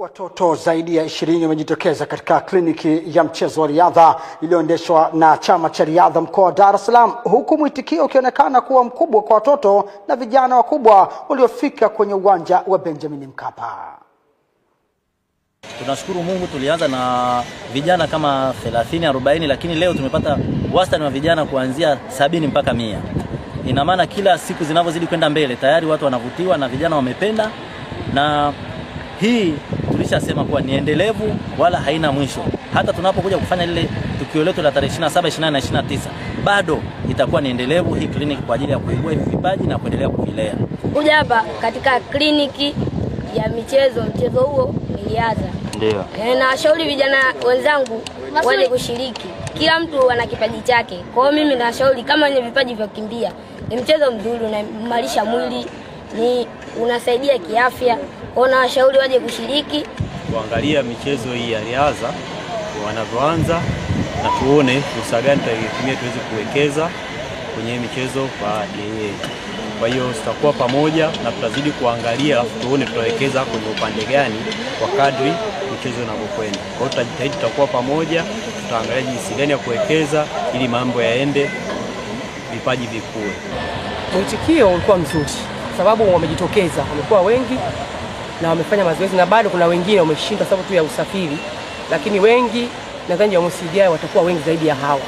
Watoto zaidi ya 20 wamejitokeza katika kliniki ya mchezo wa riadha iliyoendeshwa na chama cha riadha mkoa wa Dar es Salaam, huku mwitikio ukionekana kuwa mkubwa kwa watoto na vijana wakubwa waliofika kwenye uwanja wa Benjamin Mkapa. Tunashukuru Mungu, tulianza na vijana kama 30-40, lakini leo tumepata wastani wa vijana kuanzia 70 mpaka 100. Ina maana kila siku zinavyozidi kwenda mbele tayari watu wanavutiwa na vijana wamependa, na hii tulishasema kuwa ni endelevu wala haina mwisho. Hata tunapokuja kufanya lile tukio letu la tarehe 27, 28 na 29 bado itakuwa ni endelevu hii kliniki kwa ajili ya kuibua vipaji na kuendelea kuvilea. Kuja hapa katika kliniki ya mchezo huo nilianza. Ndio. Na washauri vijana wenzangu waje kushiriki. Kila mtu ana kipaji chake. Kwa hiyo mimi nashauri kama wenye vipaji vya kukimbia, ni mchezo mzuri, unaimarisha mwili, ni unasaidia kiafya. Kwa hiyo nawashauri waje kushiriki, kuangalia michezo hii ya riadha wanavyoanza, na tuone fursa gani tutaitumia tuweze kuwekeza kwenye michezo baadaye. Kwa hiyo tutakuwa pamoja na tutazidi kuangalia, tuone tutawekeza kwenye upande gani kwa kadri michezo inavyokwenda. Kwa hiyo tutajitahidi, tutakuwa pamoja, tutaangalia jinsi gani ya kuwekeza ili mambo yaende, vipaji vikue. Mwitikio ulikuwa mzuri sababu wamejitokeza, wamekuwa wengi na wamefanya mazoezi, na bado kuna wengine wameshinda sababu tu ya usafiri, lakini wengi nadhani ya msidia watakuwa wengi zaidi ya hawa.